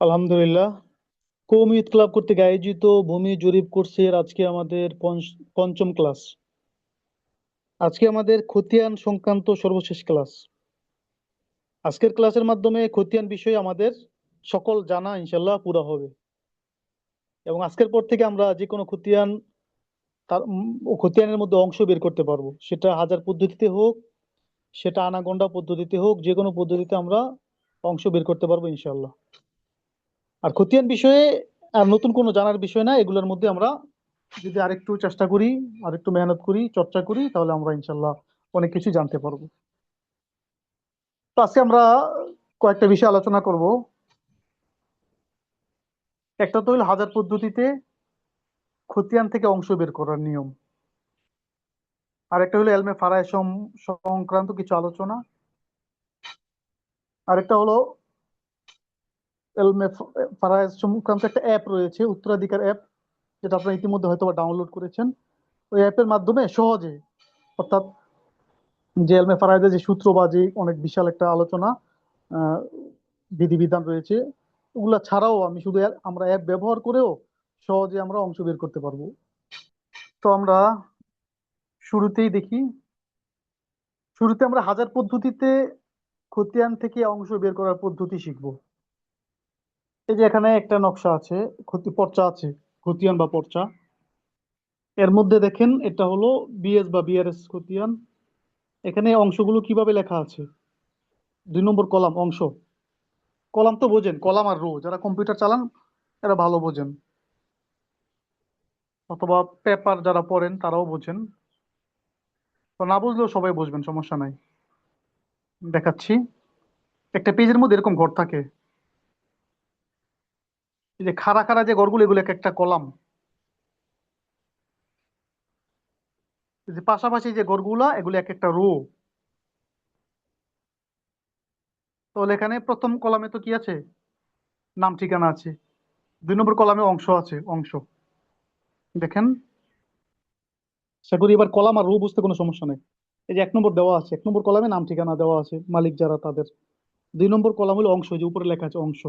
আলহামদুলিল্লাহ। কওমি ঈদ ক্লাব কর্তৃক আয়োজিত ভূমি জরিপ কোর্সের আজকে আমাদের পঞ্চম ক্লাস। আজকে আমাদের খতিয়ান সংক্রান্ত সর্বশেষ ক্লাস। আজকের ক্লাসের মাধ্যমে খতিয়ান বিষয়ে আমাদের সকল জানা ইনশাল্লাহ পুরো হবে, এবং আজকের পর থেকে আমরা যে কোনো খতিয়ান ও খতিয়ানের মধ্যে অংশ বের করতে পারবো, সেটা হাজার পদ্ধতিতে হোক, সেটা আনাগোন্ডা পদ্ধতিতে হোক, যে কোনো পদ্ধতিতে আমরা অংশ বের করতে পারবো ইনশাল্লাহ। আর খতিয়ান বিষয়ে আর নতুন কোনো জানার বিষয় না, এগুলোর মধ্যে আমরা যদি আরেকটু চেষ্টা করি, আরেকটু মেহনত করি, চর্চা করি, তাহলে আমরা ইনশাল্লাহ অনেক কিছু জানতে পারবো। তো আজকে আমরা কয়েকটা বিষয় আলোচনা করব। একটা তো হলো হাজার পদ্ধতিতে খতিয়ান থেকে অংশ বের করার নিয়ম, আর একটা হলো এলমে ফারায় সংক্রান্ত কিছু আলোচনা, আরেকটা হলো এলমে ফারায় সংক্রান্ত একটা অ্যাপ রয়েছে, উত্তরাধিকার অ্যাপ, যেটা আপনারা ইতিমধ্যে হয়তো ডাউনলোড করেছেন। ওই অ্যাপের মাধ্যমে সহজে, অর্থাৎ যে এলমে ফারায়দের যে সূত্র বা যে অনেক বিশাল একটা আলোচনা, আহ, বিধিবিধান রয়েছে, ওগুলা ছাড়াও আমি শুধু আমরা অ্যাপ ব্যবহার করেও সহজে আমরা অংশ বের করতে পারবো। তো আমরা শুরুতেই দেখি, শুরুতে আমরা হাজার পদ্ধতিতে খতিয়ান থেকে অংশ বের করার পদ্ধতি শিখব। এই যে এখানে একটা নকশা আছে, পর্চা আছে, খতিয়ান বা পর্চা। এর মধ্যে দেখেন এটা হলো বিএস বা বিআরএস খতিয়ান। এখানে অংশগুলো কিভাবে লেখা আছে। 2 নম্বর কলাম অংশ। কলাম তো বোঝেন, কলাম আর রো, যারা কম্পিউটার চালান এরা ভালো বোঝেন, অথবা পেপার যারা পড়েন তারাও বোঝেন। তো না বুঝলেও সবাই বুঝবেন, সমস্যা নাই। দেখাচ্ছি। একটা পেজের মধ্যে এরকম ঘর থাকে, এই যে খাড়া খাড়া যে ঘরগুলো, এগুলো এক একটা কলাম। এই যে পাশাপাশি যে ঘরগুলা, এগুলো এক একটা রো। তাহলে এখানে প্রথম কলামে তো কি আছে, নাম ঠিকানা আছে। 2 নম্বর কলামে অংশ আছে, অংশ। দেখেন, আশা করি এবার কলাম আর রো বুঝতে কোনো সমস্যা নেই। এই যে 1 নম্বর দেওয়া আছে, 1 নম্বর কলামে নাম ঠিকানা দেওয়া আছে, মালিক যারা তাদের। 2 নম্বর কলাম হলো অংশ, যে উপরে লেখা আছে অংশ।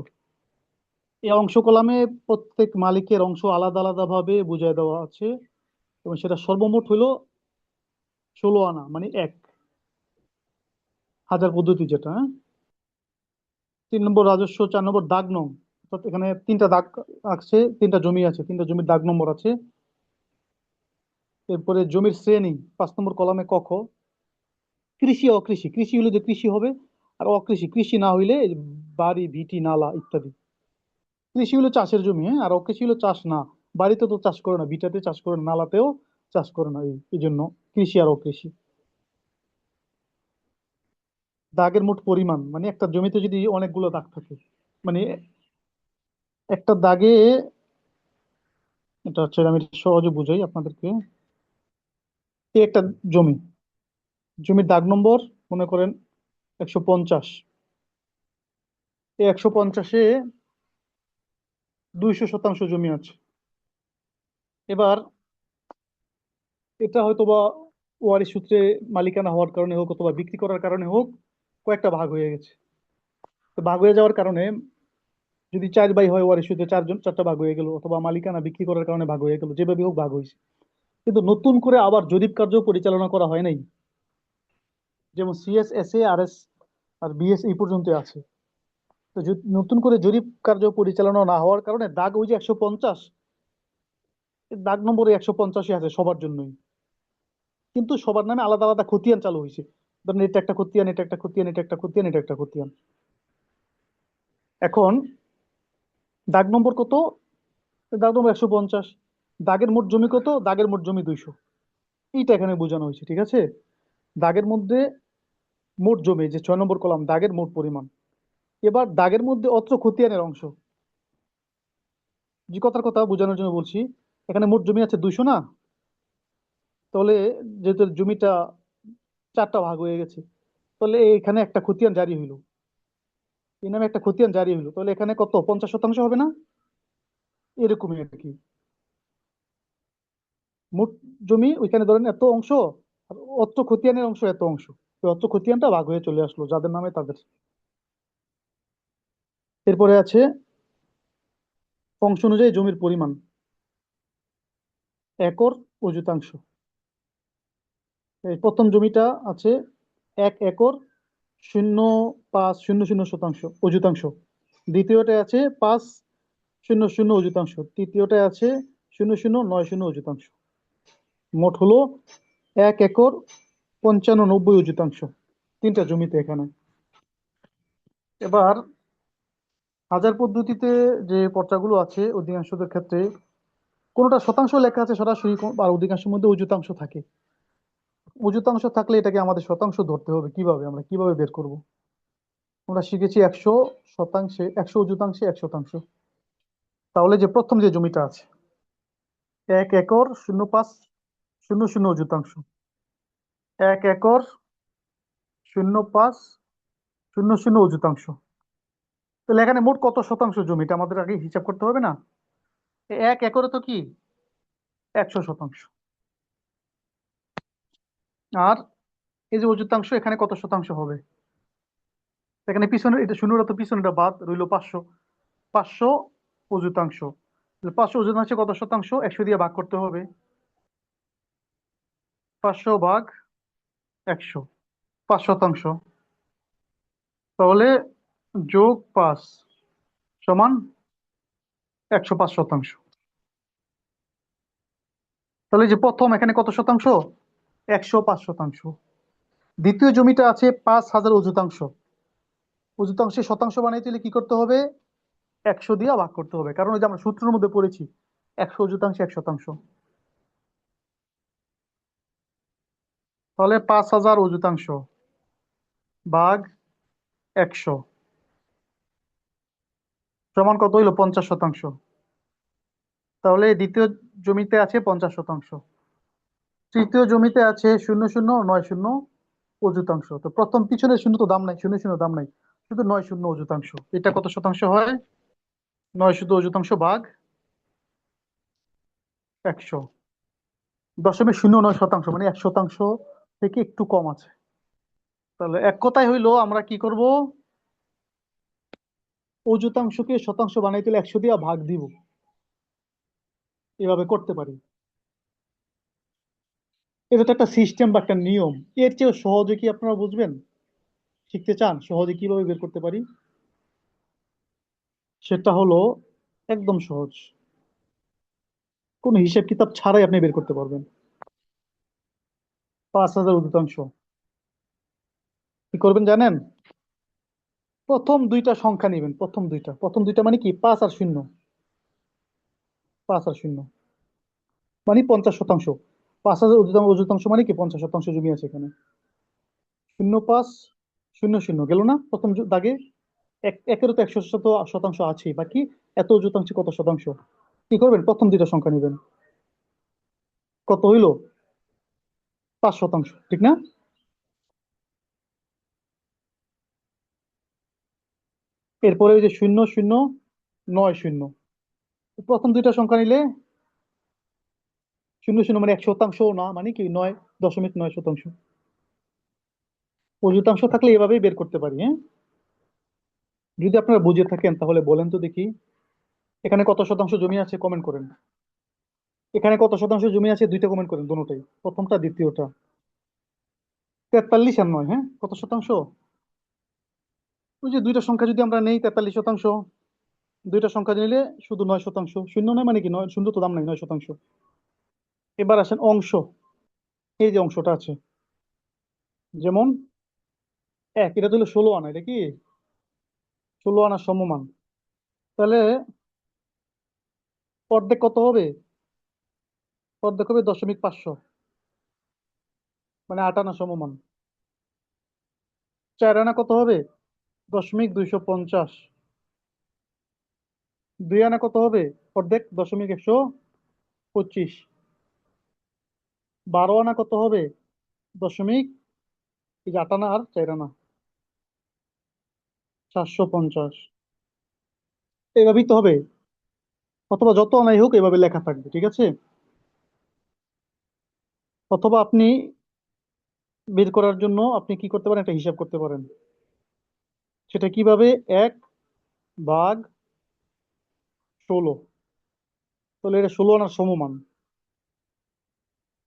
এই অংশ কলামে প্রত্যেক মালিকের অংশ আলাদা আলাদা ভাবে বুঝিয়ে দেওয়া আছে, এবং সেটা সর্বমোট হলো 16 আনা, মানে এক হাজার পদ্ধতি যেটা, হ্যাঁ। 3 নম্বর রাজস্ব, 4 নম্বর দাগ নং, অর্থাৎ এখানে 3টা দাগ আছে, 3টা জমি আছে, 3টা জমির দাগ নম্বর আছে। এরপরে জমির শ্রেণী, 5 নম্বর কলামে ক খ। কৃষি অকৃষি, কৃষি হলে যে কৃষি হবে, আর অকৃষি কৃষি না হইলে এই যে বাড়ি ভিটি নালা ইত্যাদি। কৃষি হলো চাষের জমি, হ্যাঁ, আর অকৃষি হলো চাষ না। বাড়িতে তো চাষ করে না, ভিটাতে চাষ করে না, নালাতেও চাষ করে না, এই জন্য কৃষি আর অকৃষি। দাগের মোট পরিমাণ, মানে একটা জমিতে যদি অনেকগুলো দাগ থাকে, মানে একটা দাগে, এটা হচ্ছে আমি সহজে বুঝাই আপনাদেরকে। এই একটা জমি, জমির দাগ নম্বর মনে করেন 150। এই 150-এ 200 শতাংশ জমি আছে। এবার এটা হয়তো বা ওয়ারিশ সূত্রে মালিকানা হওয়ার কারণে হোক, অথবা বিক্রি করার কারণে হোক, কয়েকটা ভাগ হয়ে গেছে। তো ভাগ হয়ে যাওয়ার কারণে, যদি 4 ভাই হয় ওয়ারিশ সূত্রে 4টা ভাগ হয়ে গেল, অথবা মালিকানা বিক্রি করার কারণে ভাগ হয়ে গেল, যেভাবে হোক ভাগ হয়েছে। কিন্তু নতুন করে আবার জরিপ কার্য পরিচালনা করা হয় নাই। যেমন সিএস, এসএ, আরএস আর বিএস এই পর্যন্ত আছে। তো নতুন করে জরিপ কার্য পরিচালনা না হওয়ার কারণে দাগ ওই যে 150, দাগ নম্বরে 150-ই আছে সবার জন্যই। কিন্তু সবার নামে আলাদা আলাদা খতিয়ান চালু হয়েছে। ধরেন এটা একটা খতিয়ান, এটা একটা খতিয়ান, এটা একটা খতিয়ান, এটা একটা খতিয়ান। এখন দাগ নম্বর কত, দাগ নম্বর 150। দাগের মোট জমি কত, দাগের মোট জমি 200। এইটা এখানে বোঝানো হয়েছে, ঠিক আছে। দাগের মধ্যে মোট জমি, যে 6 নম্বর কলাম, দাগের মোট পরিমাণ। এবার দাগের মধ্যে অত্র খতিয়ানের অংশ, যে কথার কথা বোঝানোর জন্য বলছি। এখানে মোট জমি আছে 200 না, তাহলে যেহেতু জমিটা 4টা ভাগ হয়ে গেছে, তাহলে এখানে একটা খতিয়ান জারি হইলো, এই নামে একটা খতিয়ান জারি হইলো, তাহলে এখানে কত, 50 শতাংশ হবে না, এরকমই আর কি। মোট জমি ওইখানে ধরেন এত অংশ, আর অত্র খতিয়ানের অংশ এত অংশ। ওই অত্র খতিয়ানটা ভাগ হয়ে চলে আসলো যাদের নামে তাদের। এরপরে আছে অংশ অনুযায়ী জমির পরিমাণ একর অযুতাংশ। এই প্রথম জমিটা আছে 1 একর 0.500 শতাংশ অযুতাংশ। দ্বিতীয়টা আছে 500 অযুতাংশ। তৃতীয়টা আছে 0.090 অযুতাংশ। মোট হলো 1 একর 95 অযুতাংশ। তিনটা জমিতে এখানে। এবার হাজার পদ্ধতিতে যে পর্চাগুলো আছে অধিকাংশদের ক্ষেত্রে কোনোটা শতাংশ লেখা আছে সরাসরি, আর অধিকাংশের মধ্যে অযুতাংশ থাকে। অযুতাংশ থাকলে এটাকে আমাদের শতাংশ ধরতে হবে। কিভাবে, আমরা কিভাবে বের করব? আমরা শিখেছি 100 শতাংশে 100 অযুতাংশে 1 শতাংশ। তাহলে যে প্রথম যে জমিটা আছে 1 একর 0.500 অযুতাংশ, 1 একর 0.500 অযুতাংশ। তাহলে এখানে মোট কত শতাংশ জমিটা আমাদের আগে হিসাব করতে হবে না? 1 একরে তো কি 100 শতাংশ। আর এই যে অযুতাংশ, এখানে কত শতাংশ হবে? এখানে পিছনে এটা শূন্যটা তো পিছনেটা বাদ রইল 500। 500 অযুতাংশ। 500 অযুতাংশে কত শতাংশ? 100 দিয়ে ভাগ করতে হবে। 500 ভাগ 100, 5 শতাংশ। তাহলে +5 সমান 105 শতাংশ। তাহলে যে প্রথম এখানে কত শতাংশ? 105 শতাংশ। দ্বিতীয় জমিটা আছে 5,000 অযুতাংশ। অযুতাংশে শতাংশ বানাইতে হলে কি করতে হবে? 100 দিয়ে ভাগ করতে হবে, কারণ ওই যে আমরা সূত্রের মধ্যে পড়েছি 100 অযুতাংশে 1 শতাংশ। তাহলে 5,000 অযুতাংশ ভাগ 100 সমান কত হইলো? 50 শতাংশ। তাহলে দ্বিতীয় জমিতে আছে 50 শতাংশ। তৃতীয় জমিতে আছে 0.090 অযুতাংশ। তো প্রথম পিছনের শূন্য তো দাম নাই, 0 দাম নাই, শুধু 90 অযুতাংশ। এটা কত শতাংশ হয়? 90 অযুতাংশ ভাগ 100, 0.09 শতাংশ, মানে 1 শতাংশ থেকে একটু কম আছে। তাহলে এক কথায় হইলো আমরা কি করব? অযুতাংশকে শতাংশ বানাইতে হলে 100 দিয়ে ভাগ দিব। এভাবে করতে পারি। এটা তো একটা সিস্টেম বা একটা নিয়ম। এর চেয়ে সহজে কি আপনারা বুঝবেন? শিখতে চান সহজে কিভাবে বের করতে পারি? সেটা হলো একদম সহজ, কোনো হিসাব কিতাব ছাড়াই আপনি বের করতে পারবেন। 5,000 অযুতাংশ কি করবেন জানেন? প্রথম দুইটা সংখ্যা নেবেন, প্রথম দুইটা মানে কি 5 আর 0। 5 আর 0 মানে 50 শতাংশ। 5,000 অযুতাংশ মানে কি 50 শতাংশ জমি আছে এখানে। 0.500 গেল না প্রথম দাগে? একেরও তো 100 শতাংশ আছেই, বাকি এত অযুতাংশে কত শতাংশ? কি করবেন? প্রথম দুইটা সংখ্যা নেবেন। কত হইলো? 5 শতাংশ, ঠিক না? এরপরে ওই যে 0.090, প্রথম দুইটা সংখ্যা নিলে 0.0 মানে 1 শতাংশ না, মানে কি 9.9 শতাংশ। অযুতাংশ থাকলে এভাবেই বের করতে পারি, হ্যাঁ। যদি আপনারা বুঝে থাকেন তাহলে বলেন তো দেখি, এখানে কত শতাংশ জমি আছে কমেন্ট করেন। এখানে কত শতাংশ জমি আছে দুইটা কমেন্ট করেন, দুটোটাই, প্রথমটা দ্বিতীয়টা। 43 আর 9, হ্যাঁ, কত শতাংশ? ওই যে দুইটা সংখ্যা যদি আমরা নেই 43 শতাংশ, দুইটা সংখ্যা নিলে শুধু 9 শতাংশ। শূন্য নয় মানে কি 9, শূন্য তো দাম নাই, 9 শতাংশ। এবার আসেন অংশ। এই যে অংশটা আছে, যেমন এটা তো হলো 16 আনা, এটা কি 16 আনা সমমান। তাহলে অর্ধেক কত হবে? অর্ধেক হবে 500, মানে 8 আনা সমমান। 4 আনা কত হবে? 250, 2 আনা কত হবে? অর্ধেক 125। 12 আনা কত হবে? দশমিক, এই যে 8 আনা আর 4 আনা, 750। এইভাবেই তো হবে, অথবা যত আনাই হোক এভাবে লেখা থাকবে, ঠিক আছে। অথবা আপনি বের করার জন্য আপনি কি করতে পারেন, একটা হিসাব করতে পারেন। সেটা কিভাবে? 1/16 তাহলে এটা 16 আনার সমমান।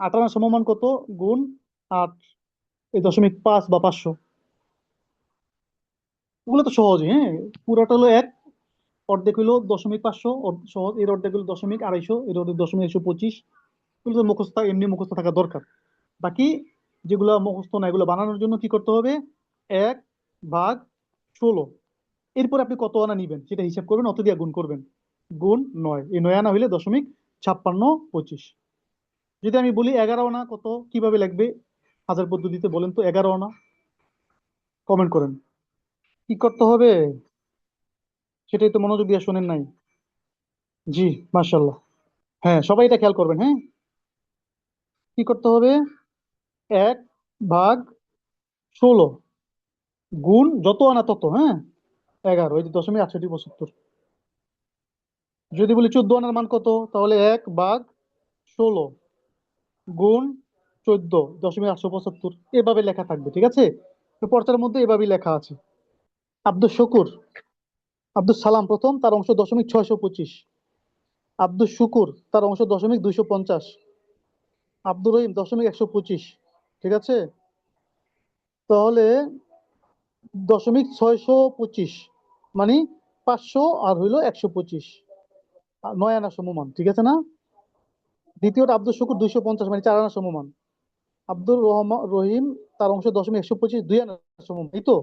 8 আনার সমমান কত? গুণ 8, এই 0.5 বা 500। ওগুলো তো সহজই, হ্যাঁ। পুরোটা হলো 1, অর্ধেক হইলো 0.500, সহজ। এর অর্ধেক হলো 2.250, এর অর্ধেক 0.125। এগুলো তো মুখস্থ, এমনি মুখস্থ থাকা দরকার। বাকি যেগুলো মুখস্থ না, এগুলো বানানোর জন্য কি করতে হবে? 1/16। এরপর আপনি কত আনা নিবেন সেটা হিসাব করবেন, অত দিয়ে গুণ করবেন। গুণ 9, এই 9 আনা হইলে 0.5625। যদি আমি বলি 11 আনা কত, কিভাবে লাগবে হাজার পদ্ধতিতে বলেন তো? 11 আনা কমেন্ট করেন। কি করতে হবে সেটাই তো মনোযোগ দিয়ে শোনেন নাই। জি, মাশাল্লাহ। হ্যাঁ, সবাই এটা খেয়াল করবেন, হ্যাঁ। কি করতে হবে? 1/16 গুণ যত আনা তত, হ্যাঁ, 11, এই যে 0.6875। যদি বলি 14 আনার মান কত, তাহলে 1/16 গুণ 14.875, এভাবে লেখা থাকবে, ঠিক আছে? তো পর্চার মধ্যে এভাবেই লেখা আছে। আব্দুস শুকুর, আব্দুস সালাম প্রথম, তার অংশ 0.625। আব্দুস শুকুর, তার অংশ 0.250। আব্দুর রহিম 0.125। ঠিক আছে? তাহলে 0.625, মানে 500 আর হইলো 125, 9 আনা সমমান, ঠিক আছে না? দ্বিতীয়টা আব্দুল শুকুর 250, মানে 4 আনা সমমান। আব্দুর রহিম, তার অংশ 0.125, 2 আনা সমমান, এই তো।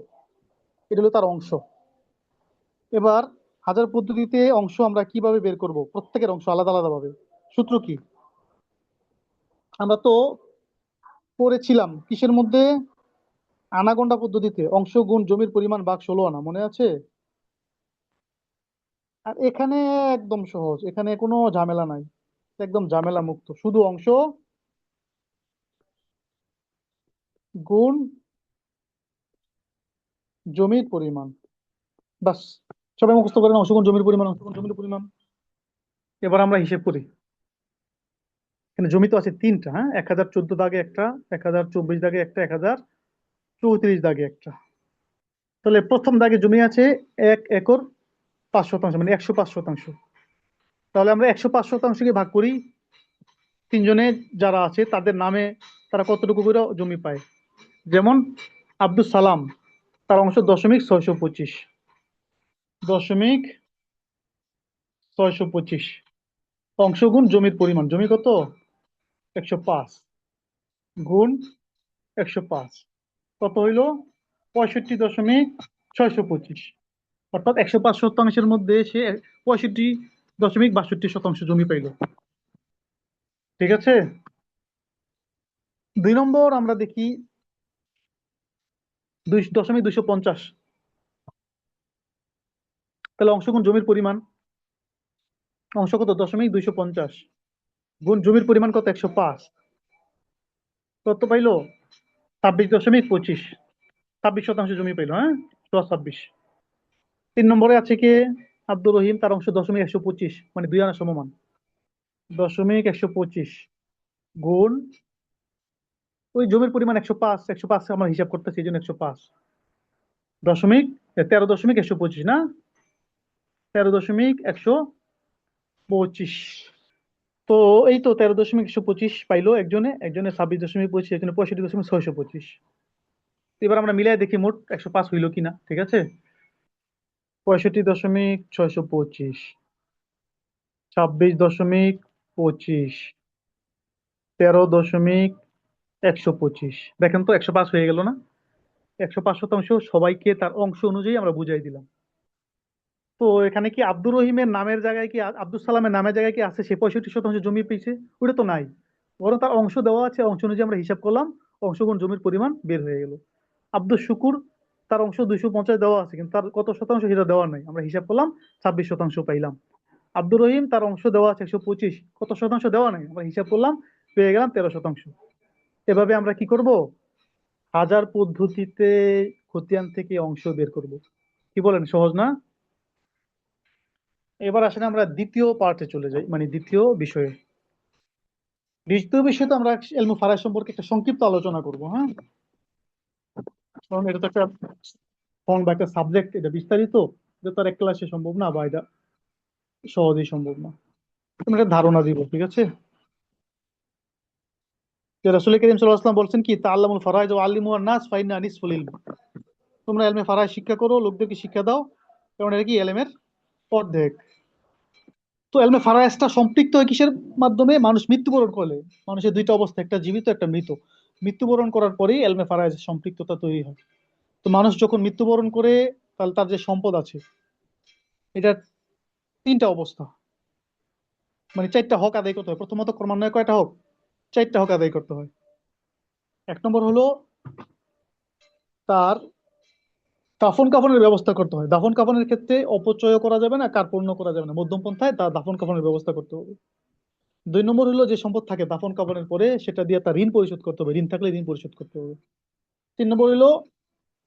এটা হলো তার অংশ। এবার হাজার পদ্ধতিতে অংশ আমরা কিভাবে বের করব? প্রত্যেকের অংশ আলাদা আলাদা ভাবে। সূত্র কি? আমরা তো পড়েছিলাম কিসের মধ্যে? আনাগোন্ডা পদ্ধতিতে, অংশ গুণ জমির পরিমাণ ভাগ 16 আনা, মনে আছে? আর এখানে একদম সহজ, এখানে কোনো ঝামেলা নাই, একদম ঝামেলা মুক্ত। শুধু অংশ গুণ জমির পরিমাণ, বাস। সবাই মুখস্থ করেন, অংশ গুণ জমির পরিমাণ, অংশ গুণ জমির পরিমাণ। এবার আমরা হিসেব করি। এখানে জমি তো আছে 3টা, হ্যাঁ। 1014 দাগে একটা, 1024 দাগে একটা, 1034 দাগে একটা। তাহলে প্রথম দাগে জমি আছে 1 একর 5 শতাংশ, মানে 105 শতাংশ। তাহলে আমরা 105 শতাংশকে ভাগ করি তিনজনে যারা আছে তাদের নামে, তারা কতটুকু করে জমি পায়। যেমন আব্দুল সালাম, তার অংশ 0.625, 0.625 অংশ গুণ জমির পরিমাণ। জমি কত? 105 গুণ 105 কত হইল? 65.625। অর্থাৎ 105 শতাংশের মধ্যে সে 65.62 শতাংশ জমি পাইল। ঠিক আছে? 2 নম্বর আমরা দেখি 2.250। তাহলে অংশ গুণ জমির পরিমাণ, অংশ কত? 2.250 গুণ জমির পরিমাণ কত? 105। কত পাইলো? 26.25, 26 শতাংশ জমি পাইলো, হ্যাঁ। 26। 3 নম্বরে আছে কে? আব্দুর রহিম, তার অংশ 0.125, মানে 2 আনা সমমান। 0.125 গুণ ওই জমির পরিমাণ 105, 105 আমরা হিসাব করতেছি, এই জন্য 105 দশমিক 13.125, না? 13.125। তো এই তো 13.125 পাইলো একজনে, একজনে 26.25, একজনে 65.625। এবার আমরা মিলাই দেখি মোট 105 হইলো কিনা, ঠিক আছে? 65.625, 26.25, 13.125। দেখেন তো 105 হয়ে গেল না? 105 শতাংশ সবাইকে তার অংশ অনুযায়ী আমরা বুঝাই দিলাম। তো এখানে কি আব্দুর রহিমের নামের জায়গায় কি আব্দুল সালামের নামের জায়গায় কি আছে সে 65 শতাংশ জমি পেয়েছে? ওটা তো নাই। বরং তার অংশ দেওয়া আছে, অংশ অনুযায়ী আমরা হিসাব করলাম, অংশ গুণ জমির পরিমাণ বের হয়ে গেল। আব্দুল শুকুর, তার অংশ 250 দেওয়া আছে, কিন্তু তার কত শতাংশ সেটা দেওয়া নাই, আমরা হিসাব করলাম, 26 শতাংশ পাইলাম। আব্দুর রহিম, তার অংশ দেওয়া আছে 125, কত শতাংশ দেওয়া নাই, আমরা হিসাব করলাম, পেয়ে গেলাম 13 শতাংশ। এভাবে আমরা কি করব? হাজার পদ্ধতিতে খতিয়ান থেকে অংশ বের করব। কি বলেন, সহজ না? এবার আসলে আমরা দ্বিতীয় পার্টে চলে যাই, মানে দ্বিতীয় বিষয়ে। দ্বিতীয় বিষয়ে তো আমরা ইলমুল ফারায়েজ সম্পর্কে একটা সংক্ষিপ্ত আলোচনা করব, হ্যাঁ। কারণ এটা তো একটা ফর্ম বা একটা সাবজেক্ট, এটা বিস্তারিত, এটা তো আর এক ক্লাসে সম্ভব না, বা এটা সহজেই সম্ভব না। তুমি একটা ধারণা দিব, ঠিক আছে? যে রাসূল করিম সাল্লাল্লাহু আলাইহি ওয়াসাল্লাম বলছেন কি, তাআল্লামুল ফারাইজ ওয়া আল্লিমুহান নাস ফাইন্না নিসফুল ইলম। তোমরা ইলমে ফারাইজ শিক্ষা করো, লোকদেরকে শিক্ষা দাও, কারণ এটা কি ইলমের অর্ধেক। তো ইলমে ফারাইজটা সম্পৃক্ত হয় কিসের মাধ্যমে? মানুষ মৃত্যুবরণ করলে। মানুষের দুইটা অবস্থা, একটা জীবিত একটা মৃত। মৃত্যুবরণ করার পরেই ইলমে ফারাইজ সম্পৃক্ততা তৈরি হয়। তো মানুষ যখন মৃত্যুবরণ করে, তাহলে তার যে সম্পদ আছে, এটার তিনটা অবস্থা, মানে চারটা হক আদায় করতে হয়। প্রথমত ক্রমান্বয়ে কয়টা হক? চারটা হক আদায় করতে হয়। এক নম্বর হলো তার দাফন কাফনের ব্যবস্থা করতে হয়। দাফন কাফনের ক্ষেত্রে অপচয় করা যাবে না, কার্পণ্য করা যাবে না, মধ্যম পন্থায় তার দাফন কাফনের ব্যবস্থা করতে হবে। দুই নম্বর হলো যে সম্পদ থাকে দাফন কাফনের পরে, সেটা দিয়ে তার ঋণ পরিশোধ করতে হবে, ঋণ থাকলে ঋণ পরিশোধ করতে হবে। তিন নম্বর হলো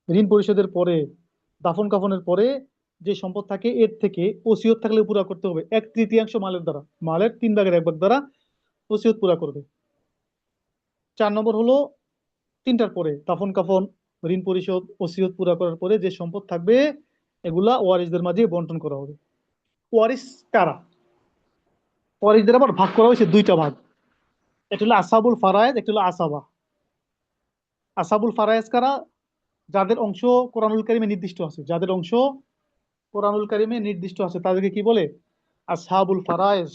ঋণ পরিশোধের পরে, দাফন কাফনের পরে যে সম্পদ থাকে এর থেকে ওসিয়ত থাকলে পুরা করতে হবে, এক তৃতীয়াংশ মালের দ্বারা, মালের তিন ভাগের এক ভাগ দ্বারা ওসিয়ত পুরা করবে। চার নম্বর হলো তিনটার পরে দাফন কাফন, ঋণ পরিশোধ, ওসিয়ত পুরা করার পরে যে সম্পদ থাকবে, এগুলা ওয়ারিসদের মাঝে বন্টন করা হবে। ওয়ারিস কারা? ওয়ারিসদের আবার ভাগ করা হয়েছে দুইটা ভাগ। একটা হলো আসাবুল ফারায়েজ, একটা হলো আসাবা। আসাবুল ফারায়েজ কারা? যাদের অংশ কোরআনুল কারিমে নির্দিষ্ট আছে, যাদের অংশ কোরআনুল কারিমে নির্দিষ্ট আছে তাদেরকে কি বলে? আসহাবুল ফারায়েজ।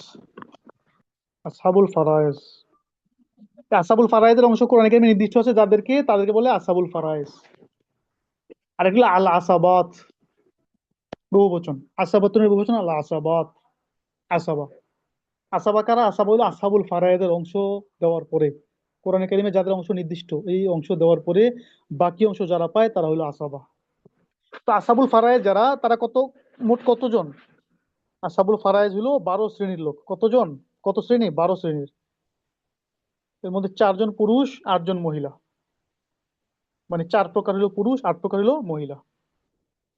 আসহাবুল ফারায়েজ। আসাবুল ফারায়েজের অংশ কোরআন কারিমে নির্দিষ্ট আছে যাদেরকে, তাদেরকে বলে আসাবুল ফারায়েজ। আর এগুলো আল আসাবাত, বহুবচন। আসাবাতুনের বহুবচন আল আসাবাত। আসাবা। আসাবা কারা? আসাবা হলো আসহাবুল ফারায়েজের অংশ দেওয়ার পরে, কোরআন কারিমে যাদের অংশ নির্দিষ্ট, এই অংশ দেওয়ার পরে বাকি অংশ যারা পায় তারা হলো আসাবা। তো আসহাবুল ফারায়েজ যারা, তারা মোট কতজন? আসহাবুল ফারায়েজ হলো 12 শ্রেণীর লোক। কতজন? কত শ্রেণী? 12 শ্রেণীর। এর মধ্যে 4 জন পুরুষ, 8 জন মহিলা। মানে 4 প্রকার হলো পুরুষ, 8 প্রকার হলো মহিলা।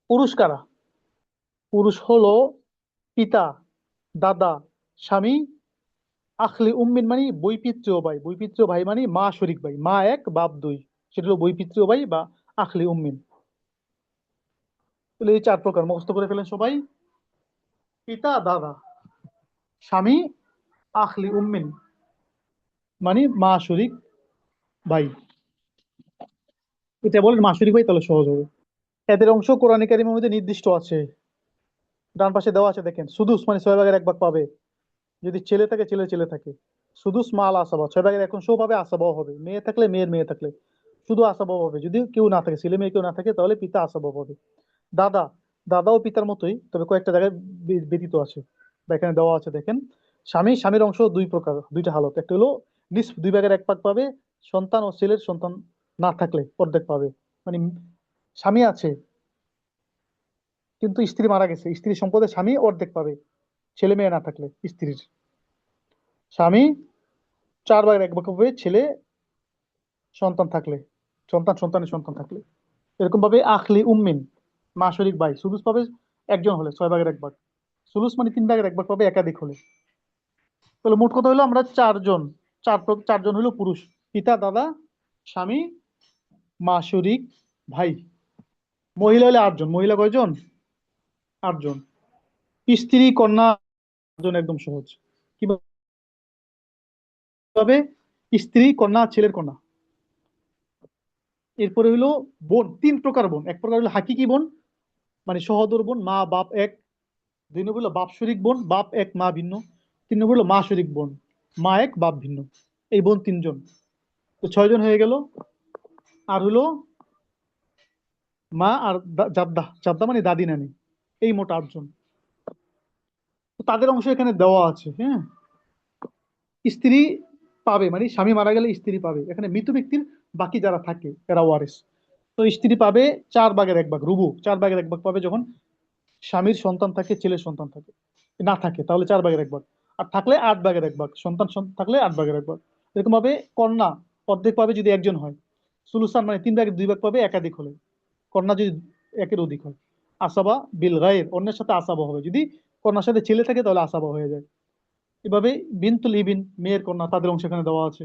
পুরুষ কারা? পুরুষ হলো পিতা, দাদা, স্বামী, আখলি উম্মিন মানে বৈপিত্রীয় ভাই। বৈপিত্রীয় ভাই মানে মা শরিক ভাই, মা এক বাপ দুই, সেটা হলো বৈপিত্রীয় ভাই বা আখলি উম্মিন। তাহলে এই 4 প্রকার মুখস্থ করে ফেলেন সবাই। পিতা, দাদা, স্বামী, আখলি উম্মিন মানে মা শরিক ভাই। এটা বলেন মা শরিক ভাই, তাহলে সহজ হবে। এদের অংশ কোরআন কারীমের মধ্যে নির্দিষ্ট আছে। ডান পাশে দেওয়া আছে দেখেন, সুদুস মানে 6 ভাগের 1 ভাগ পাবে যদি ছেলে থাকে, ছেলে ছেলে থাকে। সুদুস মাল আসাবা, 6 ভাগের 1 অংশ পাবে, আসাবাও হবে। মেয়ে থাকলে মেয়ের মেয়ে থাকলে শুধু আসাবাও হবে। যদি কেউ না থাকে, ছেলে মেয়ে কেউ না থাকে, তাহলে পিতা আসাবাও হবে। দাদা, দাদাও পিতার মতোই, তবে কয়েকটা জায়গায় ব্যতীত আছে, বা এখানে দেওয়া আছে দেখেন। স্বামী, স্বামীর অংশ 2 প্রকার, দুইটা হালত। একটা হলো নিসফ, 2 ভাগের 1 ভাগ পাবে, সন্তান ও ছেলের সন্তান না থাকলে অর্ধেক পাবে। মানে স্বামী আছে কিন্তু স্ত্রী মারা গেছে, স্ত্রীর সম্পদে স্বামী অর্ধেক পাবে, ছেলে মেয়ে না থাকলে স্ত্রীর। স্বামী 4 ভাগের 1 ভাগ পাবে, ছেলে সন্তান থাকলে, সন্তান সন্তানের সন্তান থাকলে। এরকম ভাবে আখলি উম্মিন মা শরিক ভাই, সুলুস পাবে একজন হলে, 6 ভাগের 1 ভাগ। সুলুস মানে 3 ভাগের 1 ভাগ পাবে একাধিক হলে। তাহলে মোট কথা হলো আমরা 4 জন। 4 জন হলো পুরুষ, পিতা, দাদা, স্বামী, মা শরিক ভাই। মহিলা হলে 8 জন। মহিলা কয়জন? 8 জন। স্ত্রী, কন্যা 8 জন, একদম সহজ। কিভাবে? স্ত্রী, কন্যা, ছেলের কন্যা। এরপরে হলো বোন, 3 প্রকার বোন। এক প্রকার হলো হাকিকি বোন, মানে সহোদর বোন, মা বাপ এক। 2 নম্বর হলো বাপ শরিক বোন, বাপ এক মা ভিন্ন। 3 নম্বর হলো মা শরিক বোন, মা এক বাপ ভিন্ন। এই বোন 3 জন। তো 6 জন হয়ে গেল। আর হলো মা আর জাদ্দা, জাদ্দা মানে দাদি নানি। এই মোট 8 জন। তো তাদের অংশ এখানে দেওয়া আছে, হ্যাঁ। স্ত্রী পাবে, মানে স্বামী মারা গেলে স্ত্রী পাবে। এখানে মৃত ব্যক্তির বাকি যারা থাকে এরা ওয়ারিস। তো স্ত্রী পাবে 4 ভাগের 1 ভাগ, রুবু। 4 ভাগের 1 ভাগ পাবে যখন স্বামীর সন্তান থাকে, ছেলের সন্তান থাকে। না থাকে তাহলে 4 ভাগের 1 ভাগ। আর থাকলে 8 ভাগের 1 ভাগ, সন্তান থাকলে 8 ভাগের 1 ভাগ। এরকম ভাবে কন্যা অর্ধেক পাবে যদি একজন হয়। সুলুসান মানে 3 ভাগের 2 ভাগ পাবে একাধিক হলে, কন্যা যদি একের অধিক হয়। আসাবা বিল গায়ের, অন্যের সাথে আসাবা হবে। যদি কন্যার সাথে ছেলে থাকে তাহলে আসাবা হয়ে যায়। এভাবে বিনতুল ইবিন, মেয়ের কন্যা, তাদের অংশ এখানে দেওয়া আছে।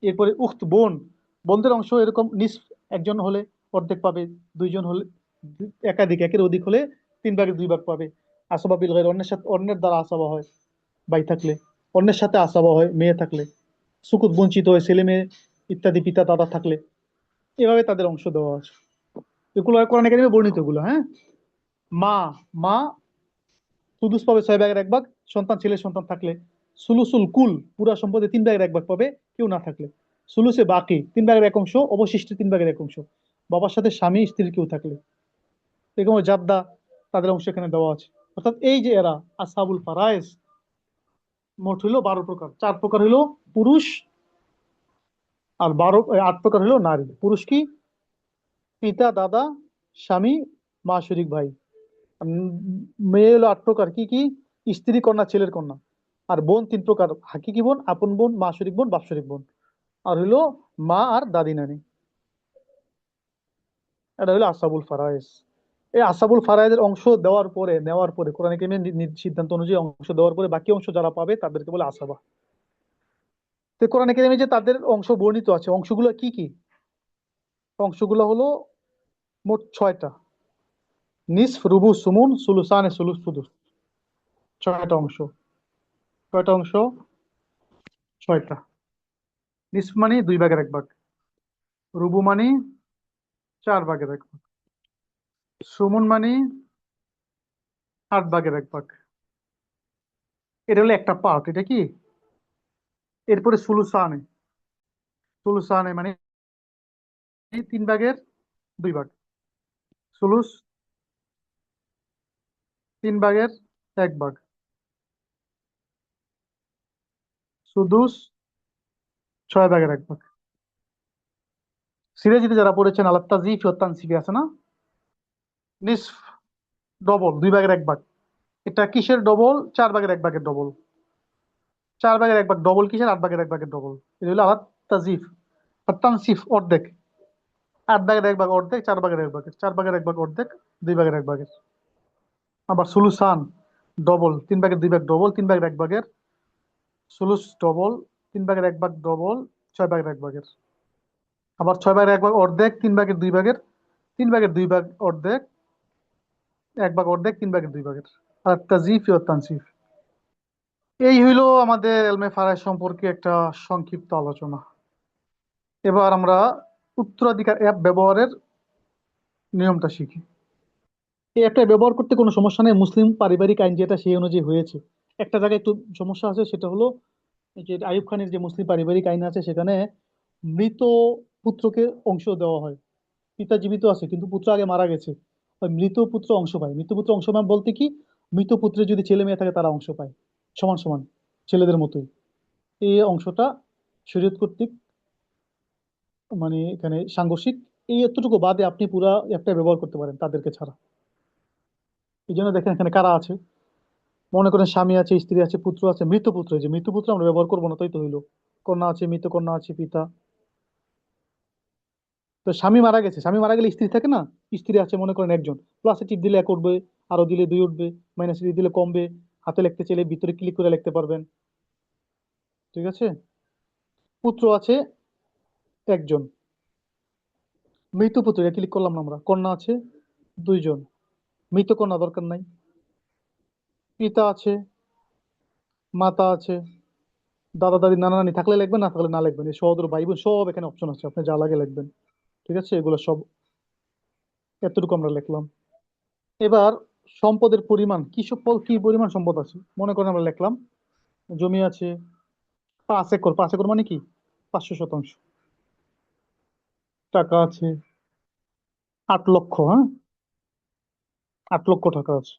এরপরে উখত বোন, বোনদের অংশ এরকম নিসফ, একজন হলে অর্ধেক পাবে, 2 জন হলে একাধিক, একের অধিক হলে 3 ভাগের 2 ভাগ পাবে। আসাবা বিল গায়ের, অন্যের সাথে অন্যের দ্বারা আসাবা হয়। ভাই থাকলে, অন্যের সাথে আসাবা হয় মেয়ে থাকলে, সুকুত বঞ্চিত হয় ছেলে মেয়ে ইত্যাদি পিতা দাদা থাকলে, এভাবে তাদের অংশ দেওয়া আছে। এগুলো কোরআন একাডেমি বর্ণিত এগুলো, হ্যাঁ। মা মা সুদুস পাবে 6 ভাগের 1 ভাগ, সন্তান ছেলে সন্তান থাকলে। সুলুসুল কুল, পুরা সম্পদে 3 ভাগের 1 ভাগ পাবে কেউ না থাকলে। সুলুসে বাকি 3 ভাগের 1 অংশ, অবশিষ্ট 3 ভাগের 1 অংশ বাবার সাথে স্বামী স্ত্রীর কেউ থাকলে। এরকম জাদ্দা, তাদের অংশ এখানে দেওয়া আছে। অর্থাৎ এই যে এরা আসহাবুল ফারায়েজ, মোট হইলো 12 প্রকার। 4 প্রকার হইলো পুরুষ, আর 8 প্রকার হইলো নারী। পুরুষ কি? পিতা দাদা স্বামী মা শরিক ভাই। উম, মেয়ে হলো 8 প্রকার, কি কি? স্ত্রী কন্যা ছেলের কন্যা। আর বোন 3 প্রকার, হাকিকি বোন, আপন বোন, মা শরিক বোন, বাপ শরিক বোন। আর হইলো মা আর দাদি নানি। এটা হলো আসাবুল ফারায়েজ। এই আসাবুল ফারায়েজের অংশ নেওয়ার পরে কোরআন কারীমের সিদ্ধান্ত অনুযায়ী অংশ দেওয়ার পরে বাকি অংশ যারা পাবে তাদেরকে বলে আসাবা। তো কোরআন কারীমে যে তাদের অংশ বর্ণিত আছে, অংশগুলো কি কি? অংশগুলো হলো মোট 6টা। নিসফ, রুবু, সুমুন, সুলুসানে, সুলুস, সুদুস। 6টা অংশ। কয়টা অংশ? 6টা। নিসফ মানে 2 ভাগের 1 ভাগ, রুবু মানে 4 ভাগের 1 ভাগ, সুমন মানে 8 ভাগের 1 ভাগ। এটা হলো একটা পার্ট, এটা কি? এরপরে সুলুসানে, সুলুসানে মানে 3 ভাগের 2 ভাগ। সুলুস 3 ভাগের 1 ভাগ। সুদুস 6 ভাগের 1 ভাগ। সিরাজিতে যারা পড়েছেন আলাত তাজিফ ও তানসিফি আছে না? নিসফ ডবল, 2 ভাগের 1 ভাগ। এটা কিসের ডবল? 4 ভাগের 1 ভাগের ডবল। 4 ভাগের 1 ভাগ ডবল কিসের? 8 ভাগের 1 ভাগের ডবল। এটা হলো আলাত তাজিফ। আর তানসিফ অর্ধেক। 8 ভাগের 1 ভাগ অর্ধেক, 4 ভাগের 1 ভাগের, 4 ভাগের 1 ভাগ অর্ধেক, 2 ভাগের 1 ভাগের। আবার সুলুসান ডবল, 3 ভাগের 2 ভাগ ডবল, 3 ভাগের 1 ভাগের। সুলুস ডবল, 3 ভাগের 1 ভাগ ডবল, 6 ভাগের 1 ভাগের। আবার 6 ভাগের 1 ভাগ অর্ধেক, 3 ভাগের 2 ভাগের, 3 ভাগের 2 ভাগ অর্ধেক, 1 ভাগ অর্ধেক, 3 ভাগের 2 ভাগের। আর তাজিফ ও তানসিফ। এই হইলো আমাদের এলমে ফারায় সম্পর্কে একটা সংক্ষিপ্ত আলোচনা। এবার আমরা উত্তরাধিকার অ্যাপ ব্যবহারের নিয়মটা শিখি। এই অ্যাপটা ব্যবহার করতে কোনো সমস্যা নেই, মুসলিম পারিবারিক আইন যেটা সেই অনুযায়ী হয়েছে। একটা জায়গায় একটু সমস্যা আছে, সেটা হলো এই যে আইয়ুব খানের যে মুসলিম পারিবারিক আইন আছে সেখানে মৃত পুত্রকে অংশ দেওয়া হয়। পিতা জীবিত আছে কিন্তু পুত্র আগে মারা গেছে, ওই মৃত পুত্র অংশ পায়। মৃত পুত্র অংশ পায় বলতে কি, মৃত পুত্রের যদি ছেলে মেয়ে থাকে তারা অংশ পায় সমান সমান, ছেলেদের মতোই। এই অংশটা শরীয়ত কর্তৃক মানে এখানে সাংঘর্ষিক। এই এতটুকু বাদে আপনি পুরা অ্যাপটা ব্যবহার করতে পারেন তাদেরকে ছাড়া। এই জন্য দেখেন এখানে কারা আছে। মনে করেন স্বামী আছে, স্ত্রী আছে, পুত্র আছে। মৃত পুত্র, এই যে মৃত পুত্র আমরা ব্যবহার করবো না, তাই তো হইলো। কন্যা আছে, মৃত কন্যা আছে, পিতা। তো স্বামী মারা গেছে, স্বামী মারা গেলে স্ত্রী থাকে না? স্ত্রী আছে মনে করেন একজন, প্লাসে টিপ দিলে 1 উঠবে, আরো দিলে 2 উঠবে, মাইনাসে দিলে কমবে। হাতে লিখতে চাইলে ভিতরে ক্লিক করে লিখতে পারবেন। ঠিক আছে। পুত্র আছে একজন, মৃত পুত্র এটা ক্লিক করলাম না আমরা। কন্যা আছে 2 জন, মৃত কন্যা দরকার নাই। পিতা আছে, মাতা আছে, দাদা দাদি নানা নানি থাকলে লিখবেন, না থাকলে না লিখবেন। এই সহোদর ভাই বোন সব এখানে অপশন আছে, আপনি যা লাগে লিখবেন। ঠিক আছে, এগুলো সব এতটুকু আমরা লিখলাম। এবার সম্পদের পরিমাণ কি, সব কি পরিমাণ সম্পদ আছে মনে করেন আমরা লিখলাম। জমি আছে 5 একর, 5 একর মানে কি? 500 শতাংশ। টাকা আছে 8 লক্ষ, হ্যাঁ, 8 লক্ষ টাকা আছে।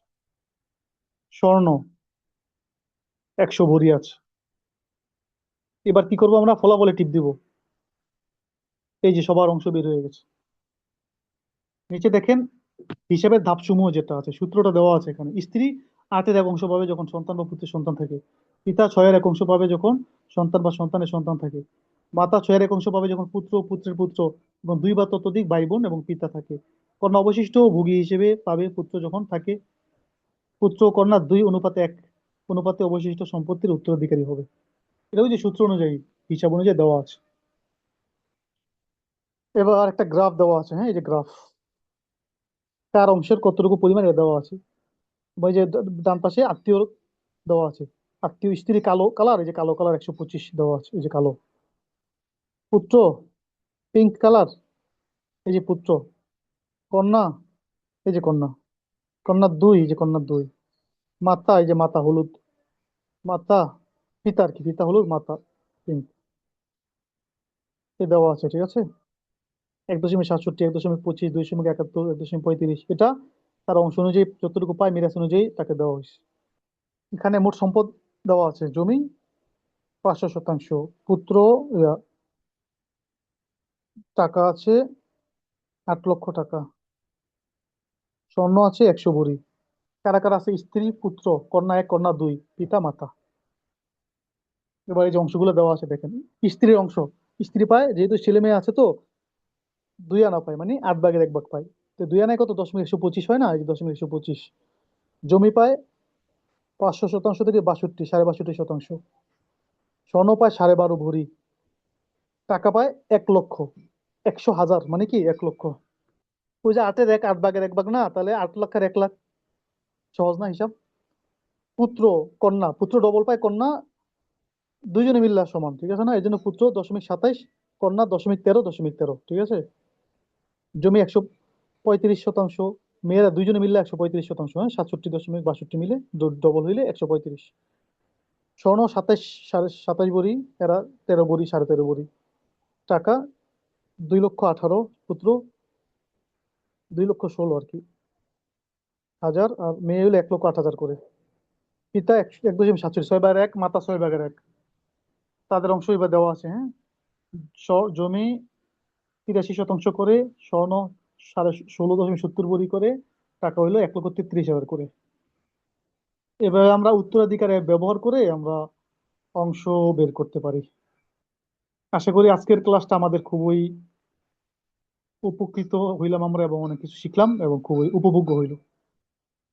স্বর্ণ 100 ভরি আছে। এবার কি করবো আমরা? ফলাফলে টিপ দিব। এই যে সবার অংশ বের হয়ে গেছে। নিচে দেখেন হিসাবের ধাপসমূহ যেটা আছে, সূত্রটা দেওয়া আছে এখানে। স্ত্রী 8-এর 1 অংশ পাবে যখন সন্তান বা পুত্রের সন্তান থাকে। পিতা 6-এর 1 অংশ পাবে যখন সন্তান বা সন্তানের সন্তান থাকে। মাতা 6-এর 1 অংশ পাবে যখন পুত্র ও পুত্রের পুত্র এবং 2 বা ততোধিক ভাই বোন এবং পিতা থাকে। কন্যা অবশিষ্ট ভোগী হিসেবে পাবে পুত্র যখন থাকে। পুত্র ও কন্যা 2:1 অনুপাতে অবশিষ্ট সম্পত্তির উত্তরাধিকারী হবে। এটা ওই যে সূত্র অনুযায়ী, হিসাব অনুযায়ী দেওয়া আছে। এবার একটা গ্রাফ দেওয়া আছে, হ্যাঁ, এই যে গ্রাফ, কার অংশের কতটুকু পরিমাণ এটা দেওয়া আছে। ওই যে ডান পাশে আত্মীয় দেওয়া আছে। আত্মীয় স্ত্রী কালো কালার, এই যে কালো কালার 125 দেওয়া আছে, এই যে কালো। পুত্র পিঙ্ক কালার, এই যে পুত্র। কন্যা, এই যে কন্যা। কন্যা দুই, এই যে কন্যা দুই। মাতা, এই যে মাতা হলুদ। মাতা, পিতা আর কি, পিতা হলুদ, মাতা পিঙ্ক। এ দেওয়া আছে, ঠিক আছে। 1.67, 1.25, 2.71, 1.35, এটা তার অংশ অনুযায়ী যতটুকু পায় মিরাস অনুযায়ী তাকে দেওয়া হয়েছে। এখানে মোট সম্পদ দেওয়া আছে: জমি 500%, পুত্র, ইয়া, টাকা আছে 8 লক্ষ টাকা, স্বর্ণ আছে 100 ভরি। কারা কারা আছে? স্ত্রী, পুত্র, কন্যা এক, কন্যা দুই, পিতা মাতা। এবার এই যে অংশগুলো দেওয়া আছে দেখেন। স্ত্রীর অংশ, স্ত্রী পায়, যেহেতু ছেলে মেয়ে আছে তো 2 আনা পায়, মানে 8 ভাগের 1 ভাগ পায়। তো 2 আনায় কত? 0.125 হয় না, এই যে 0.125। জমি পায় 500% থেকে 62, 62.5%। স্বর্ণ পায় 12.5 ভরি। টাকা পায় 1 লক্ষ, 100,000 মানে কি 1 লক্ষ। ওই যে 8-এর 1, 8 ভাগের 1 ভাগ না, তাহলে 8 লাখ আর 1 লাখ। সহজ না হিসাব? পুত্র, কন্যা, পুত্র ডবল পায়, কন্যা দুইজনে মিললে সমান, ঠিক আছে না? এই জন্য পুত্র 0.27, কন্যা 0.13, ঠিক আছে। জমি 135%, মেয়েরা দুইজনে মিললে 135%, হ্যাঁ, 67.62 মিলে ডবল হইলে 135। স্বর্ণ 27.27 ভরি, এরা 13 ভরি, 13.5 ভরি। টাকা 2,18,000, পুত্র 2,16,000 আর কি হাজার, আর মেয়ে হলো 1,08,000 করে। পিতা 1.67, 6/1, মাতা 6/1। তাদের অংশ এবার দেওয়া আছে, হ্যাঁ। জমি 83% করে, স্বর্ণ 16.70 ভরি করে, টাকা হইলো 1,33,000 করে। এভাবে আমরা উত্তরাধিকার অ্যাপ ব্যবহার করে আমরা অংশ বের করতে পারি। আশা করি আজকের ক্লাসটা আমাদের খুবই উপকৃত হইলাম আমরা, এবং অনেক কিছু শিখলাম এবং খুবই উপভোগ্য হইল।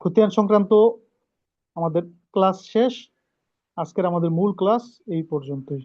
খতিয়ান সংক্রান্ত আমাদের ক্লাস শেষ। আজকের আমাদের মূল ক্লাস এই পর্যন্তই।